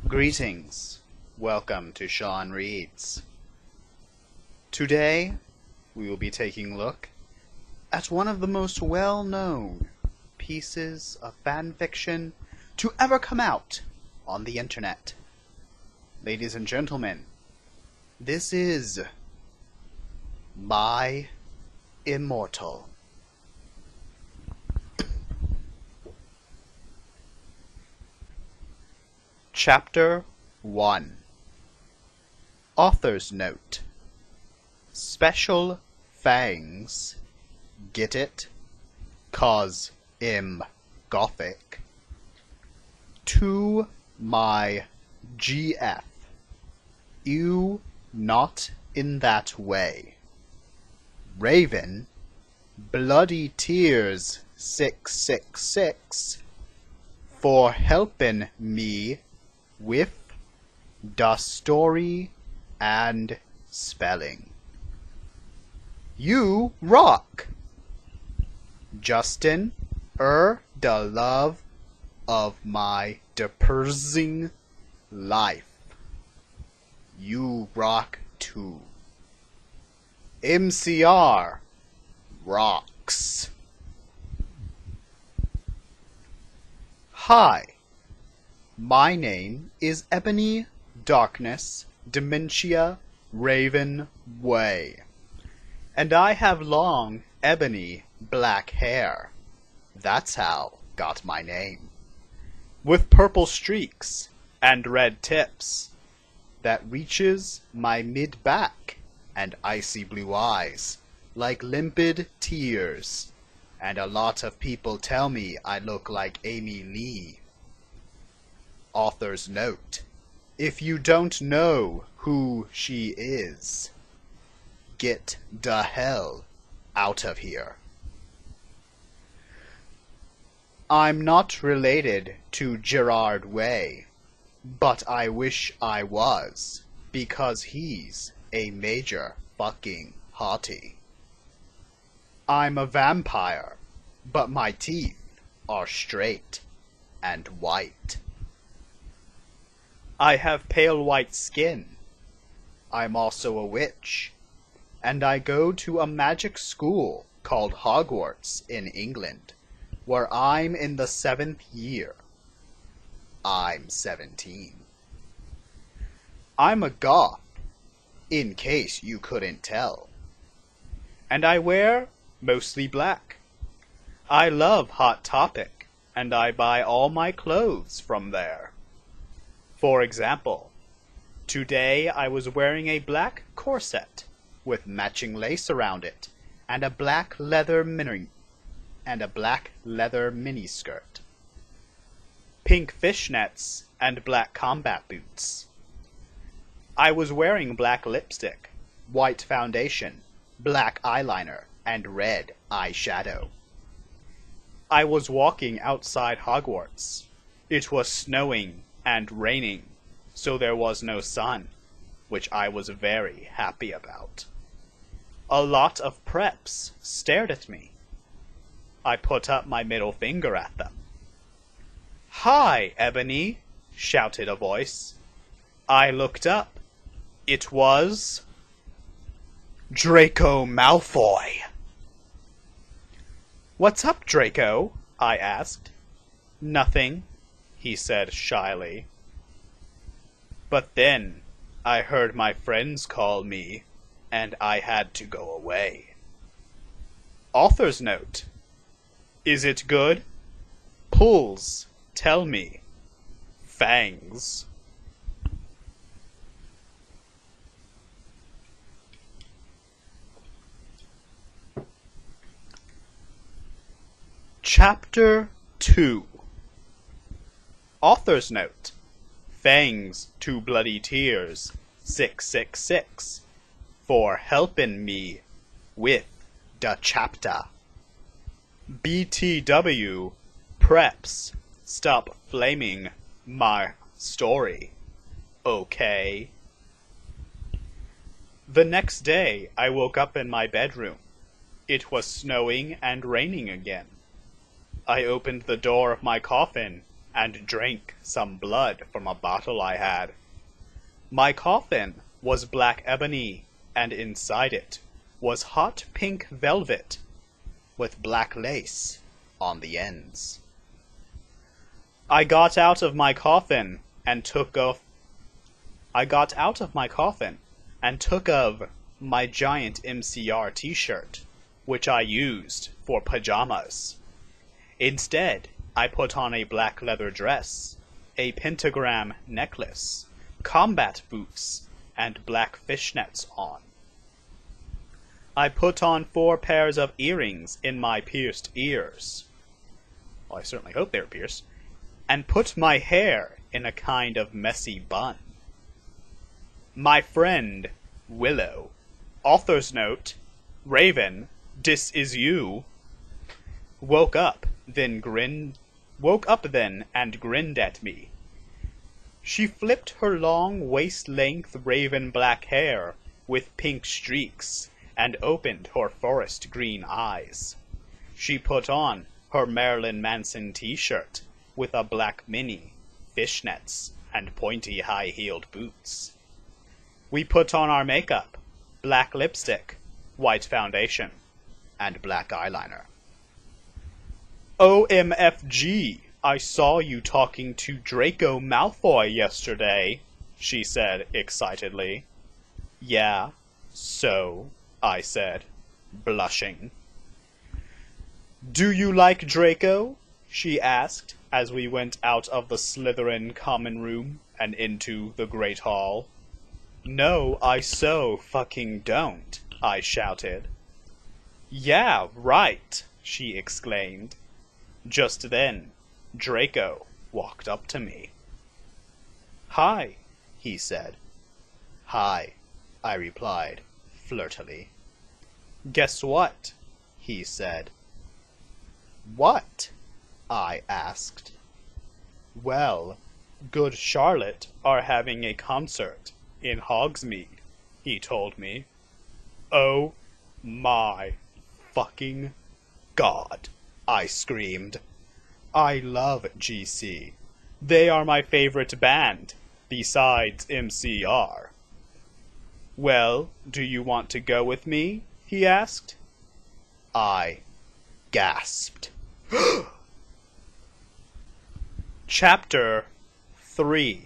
Greetings. Welcome to Seann Reads. Today, we will be taking a look at one of the most well-known pieces of fanfiction to ever come out on the internet. Ladies and gentlemen, this is My Immortal. Chapter 1. Author's Note. Special fangs. Get it? 'Cause Gothic. To my GF. You not in that way. Raven. Bloody tears 666 for helping me with the story and spelling. You rock! Justin, the love of my depressing life. You rock too. MCR rocks. Hi. My name is Ebony Darkness Dementia Raven Way, and I have long ebony black hair. That's how got my name. With purple streaks and red tips that reaches my mid-back and icy blue eyes like limpid tears, and a lot of people tell me I look like Amy Lee. Author's note. If you don't know who she is, get the hell out of here. I'm not related to Gerard Way, but I wish I was, because he's a major fucking hottie. I'm a vampire, but my teeth are straight and white. I have pale white skin. I'm also a witch, and I go to a magic school called Hogwarts in England, where I'm in the 7th year. I'm 17. I'm a goth, in case you couldn't tell. And I wear mostly black. I love Hot Topic, and I buy all my clothes from there. For example, today I was wearing a black corset with matching lace around it and a black leather miniskirt. Pink fishnets and black combat boots. I was wearing black lipstick, white foundation, black eyeliner, and red eyeshadow. I was walking outside Hogwarts. It was snowing and raining, so there was no sun, which I was very happy about. A lot of preps stared at me. I put up my middle finger at them. "Hi, Ebony!" shouted a voice. I looked up. It was Draco Malfoy. "What's up, Draco?" I asked. "Nothing," he said shyly. But then I heard my friends call me, and I had to go away. Author's note. Is it good? Pulls, tell me. Fangs. Chapter 2. Author's note. Fangs to bloody tears 666 for helping me with the chapter. BTW preps stop flaming my story. Okay. The next day I woke up in my bedroom. It was snowing and raining again. I opened the door of my coffin and drank some blood from a bottle I had. My coffin was black ebony, and inside it was hot pink velvet with black lace on the ends. I got out of my coffin and took of my giant MCR t-shirt, which I used for pajamas. Instead, I put on a black leather dress, a pentagram necklace, combat boots, and black fishnets on. I put on 4 pairs of earrings in my pierced ears. Well, I certainly hope they were pierced. And put my hair in a kind of messy bun. My friend, Willow, author's note, Raven, dis is you, woke up then and grinned at me. She flipped her long waist-length raven black hair with pink streaks and opened her forest green eyes. She put on her Marilyn Manson t-shirt with a black mini, fishnets, and pointy high-heeled boots. We put on our makeup, black lipstick, white foundation, and black eyeliner. OMFG, I saw you talking to Draco Malfoy yesterday, she said excitedly. Yeah, so, I said, blushing. Do you like Draco? She asked as we went out of the Slytherin common room and into the Great Hall. No, I so fucking don't, I shouted. Yeah, right, she exclaimed. Just then, Draco walked up to me. Hi, he said. Hi, I replied, flirtily. Guess what? He said. What? I asked. Well, Good Charlotte are having a concert in Hogsmeade, he told me. Oh my fucking God, I screamed. I love GC. They are my favorite band, besides MCR. Well, do you want to go with me? He asked. I gasped. Chapter 3.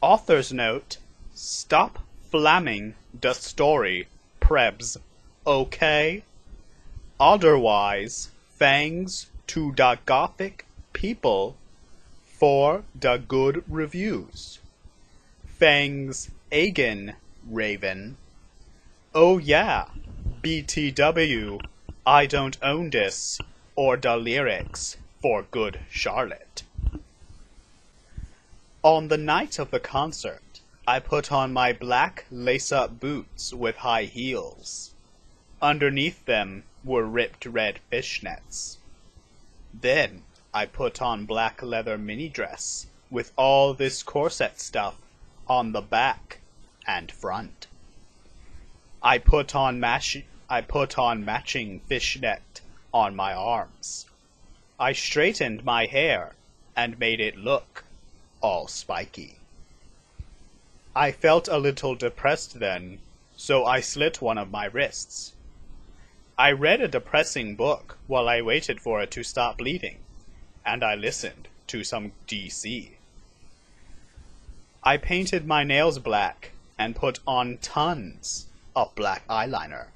Author's note, stop flamming the story, prebz, okay? Otherwise, thanks to the Gothic people for the good reviews. Thanks again, Raven. Oh yeah, BTW, I don't own this or the lyrics for Good Charlotte. On the night of the concert, I put on my black lace-up boots with high heels. Underneath them were ripped red fishnets. Then I put on black leather mini dress with all this corset stuff on the back and front. I put on matching fishnet on my arms. I straightened my hair and made it look all spiky. I felt a little depressed then, so I slit one of my wrists. I read a depressing book while I waited for it to stop bleeding, and I listened to some DC. I painted my nails black and put on tons of black eyeliner.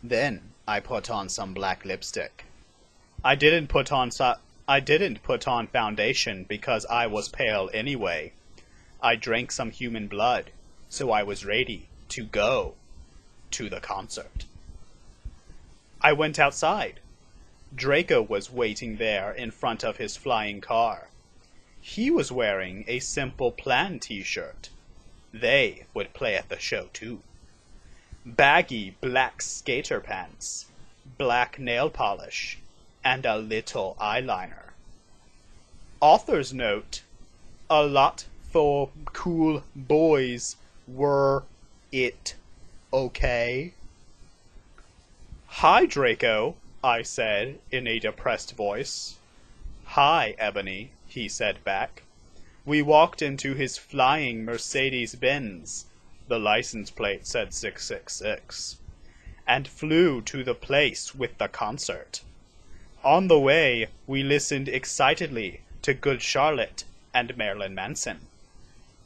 Then I put on some black lipstick. I didn't put on foundation because I was pale anyway. I drank some human blood, so I was ready to go to the concert. I went outside. Draco was waiting there in front of his flying car. He was wearing a Simple Plan t-shirt. They would play at the show too. Baggy black skater pants, black nail polish, and a little eyeliner. Author's note, a lot for cool boys were it okay? Hi, Draco, I said in a depressed voice. "Hi, Ebony," he said back. We walked into his flying Mercedes-Benz, the license plate said 666, and flew to the place with the concert. On the way, we listened excitedly to Good Charlotte and Marilyn Manson.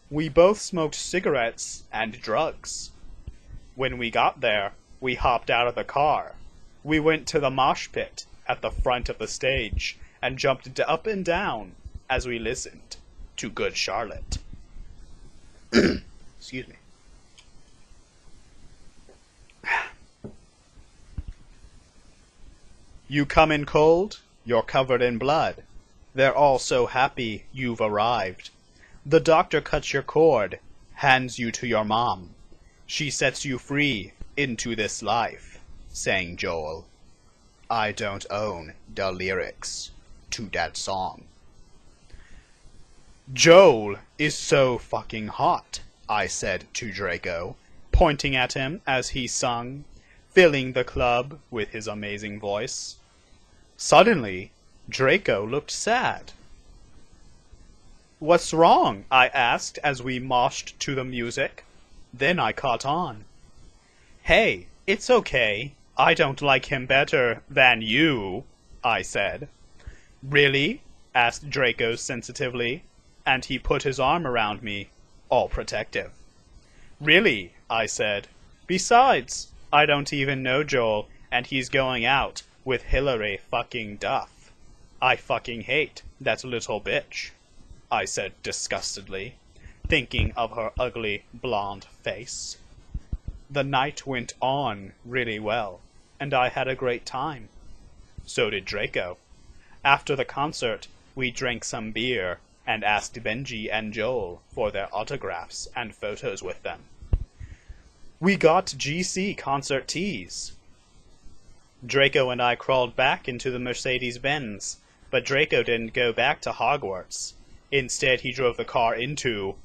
We both smoked cigarettes and drugs. When we got there, we hopped out of the car. We went to the mosh pit at the front of the stage and jumped up and down as we listened to Good Charlotte. Excuse me. You come in cold, you're covered in blood. They're all so happy you've arrived. The doctor cuts your cord, hands you to your mom. She sets you free into this life, sang Joel. I don't own the lyrics to that song. Joel is so fucking hot, I said to Draco, pointing at him as he sung, filling the club with his amazing voice. Suddenly, Draco looked sad. What's wrong? I asked as we moshed to the music. Then I caught on. Hey, it's okay. I don't like him better than you, I said. Really? Asked Draco sensitively, and he put his arm around me, all protective. Really, I said. Besides, I don't even know Joel, and he's going out with Hillary fucking Duff. I fucking hate that little bitch, I said disgustedly, thinking of her ugly blonde face. The night went on really well, and I had a great time. So did Draco. After the concert, we drank some beer and asked Benji and Joel for their autographs and photos with them. We got GC concert tees. Draco and I crawled back into the Mercedes-Benz, but Draco didn't go back to Hogwarts. Instead, he drove the car into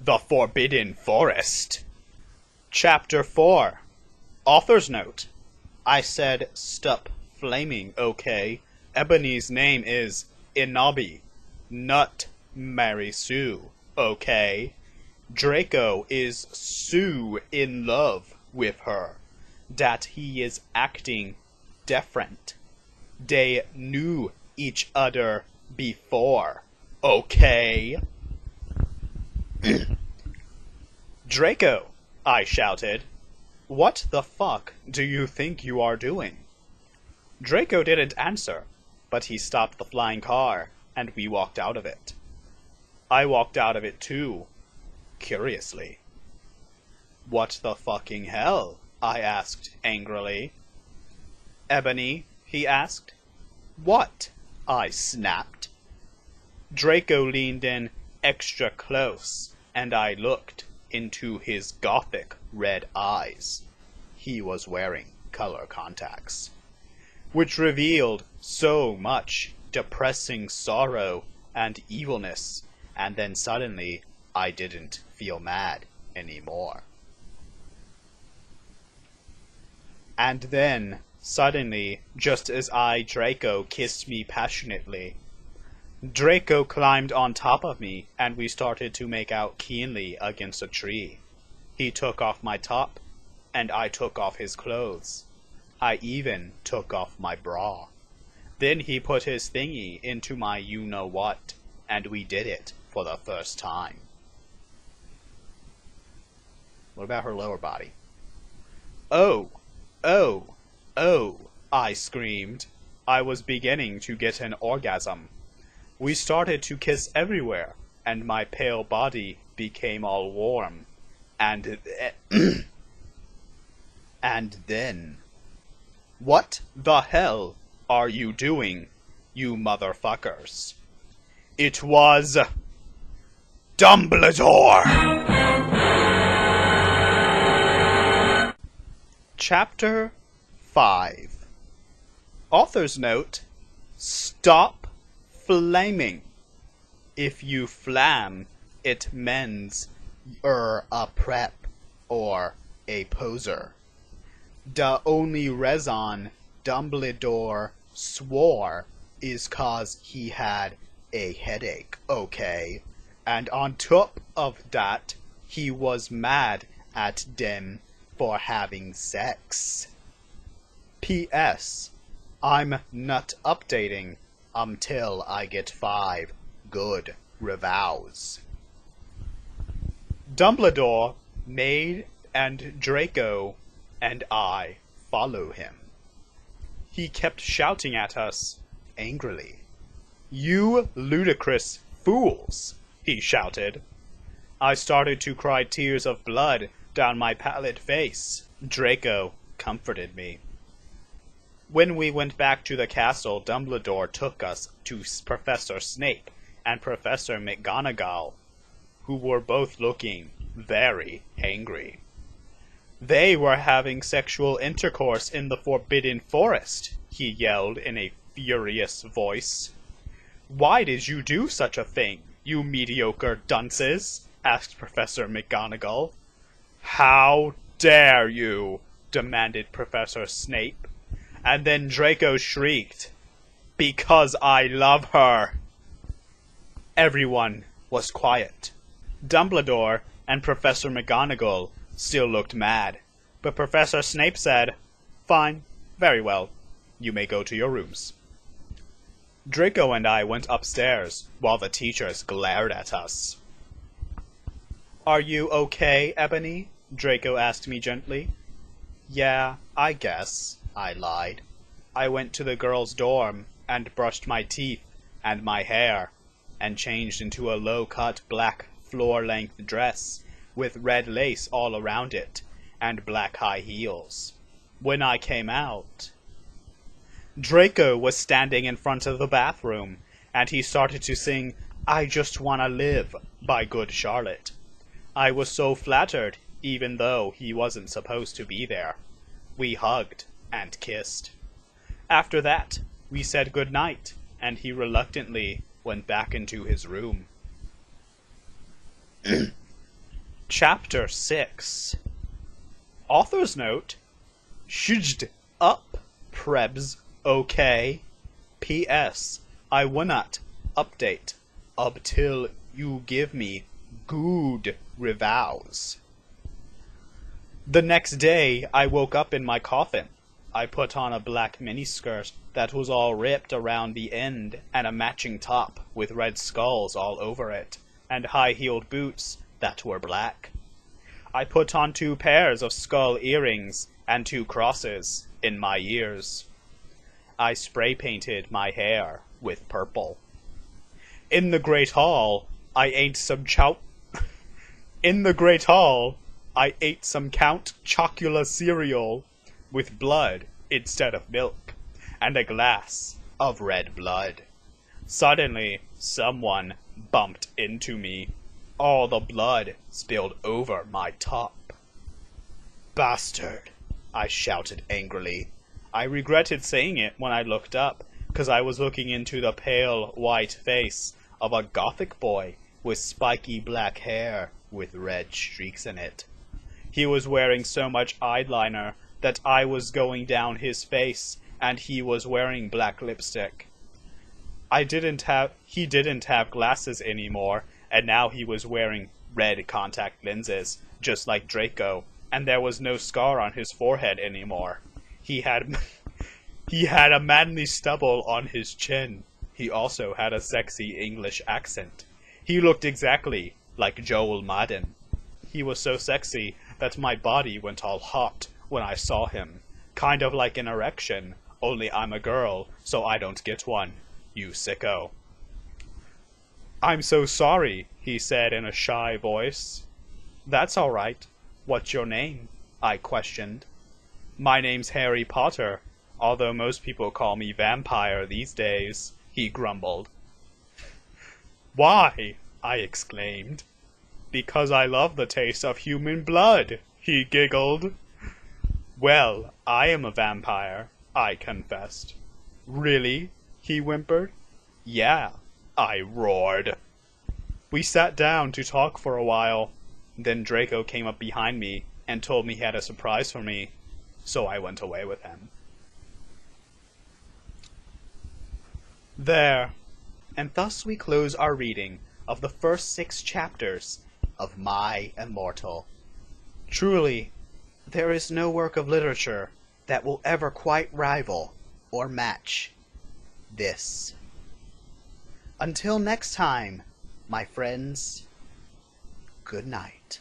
the Forbidden Forest. Chapter 4. Author's Note. I said, stop flaming, okay? Ebony's name is Inabi, not Mary Sue, okay? Draco is so in love with her that he is acting different. They knew each other before, okay? Draco, I shouted. What the fuck do you think you are doing? Draco didn't answer, but he stopped the flying car, and we walked out of it. I walked out of it too, curiously. What the fucking hell? I asked angrily. Ebony, he asked. What? I snapped. Draco leaned in extra close, and I looked into his gothic red eyes. He was wearing color contacts, which revealed so much depressing sorrow and evilness, and then suddenly I didn't feel mad anymore. And then, suddenly, just as Draco kissed me passionately, Draco climbed on top of me, and we started to make out keenly against a tree. He took off my top, and I took off his clothes. I even took off my bra. Then he put his thingy into my you-know-what, and we did it for the first time. What about her lower body? Oh, oh, oh, I screamed. I was beginning to get an orgasm. We started to kiss everywhere, and my pale body became all warm. And and then... What the hell are you doing, you motherfuckers? It was... Dumbledore! Chapter 5. Author's Note. Stop flaming. If you flam, it means you're a prep or a poser. The only reason Dumbledore swore is 'cause he had a headache, okay? And on top of that, he was mad at them for having sex. P.S. I'm not updating until I get 5 good reviews. Dumbledore, Maid, and Draco and I follow him. He kept shouting at us angrily. "You ludicrous fools!" he shouted. I started to cry tears of blood down my pallid face. Draco comforted me. When we went back to the castle, Dumbledore took us to Professor Snape and Professor McGonagall, who were both looking very angry. "They were having sexual intercourse in the Forbidden Forest," he yelled in a furious voice. "Why did you do such a thing, you mediocre dunces?" asked Professor McGonagall. "How dare you?" demanded Professor Snape. And then Draco shrieked, "Because I love her!" Everyone was quiet. Dumbledore and Professor McGonagall still looked mad, but Professor Snape said, "Fine, very well, you may go to your rooms." Draco and I went upstairs while the teachers glared at us. "Are you okay, Ebony?" Draco asked me gently. "Yeah, I guess," I lied. I went to the girls' dorm and brushed my teeth and my hair and changed into a low-cut black floor-length dress with red lace all around it and black high heels. When I came out, Draco was standing in front of the bathroom, and he started to sing "I Just Wanna Live" by Good Charlotte. I was so flattered, even though he wasn't supposed to be there. We hugged and kissed. After that, we said good night, and he reluctantly went back into his room. Chapter 6. Author's note: Shjd up, prebz, okay. P.S. I will not update until you give me good reviews. The next day, I woke up in my coffin. I put on a black miniskirt that was all ripped around the end and a matching top with red skulls all over it, and high-heeled boots that were black. I put on 2 pairs of skull earrings and 2 crosses in my ears. I spray-painted my hair with purple. In the Great Hall, I ate some Count Chocula cereal with blood instead of milk, and a glass of red blood. Suddenly, someone bumped into me. All the blood spilled over my top. "Bastard!" I shouted angrily. I regretted saying it when I looked up, because I was looking into the pale white face of a gothic boy with spiky black hair with red streaks in it. He was wearing so much eyeliner that I was going down his face, and he was wearing black lipstick. He didn't have glasses anymore, and now he was wearing red contact lenses, just like Draco, and there was no scar on his forehead anymore. He had a manly stubble on his chin. He also had a sexy English accent. He looked exactly like Joel Madden. He was so sexy that my body went all hot when I saw him. Kind of like an erection, only I'm a girl, so I don't get one. You sicko. "I'm so sorry," he said in a shy voice. "That's all right. What's your name?" I questioned. "My name's Harry Potter, although most people call me Vampire these days," he grumbled. "Why?" I exclaimed. "Because I love the taste of human blood," he giggled. "Well, I am a vampire," I confessed. "Really?" he whimpered. "Yeah," I roared. We sat down to talk for a while. Then Draco came up behind me and told me he had a surprise for me, so I went away with him. There. And thus we close our reading of the first 6 chapters of my Immortal. Truly, there is no work of literature that will ever quite rival or match this. Until next time, my friends, good night.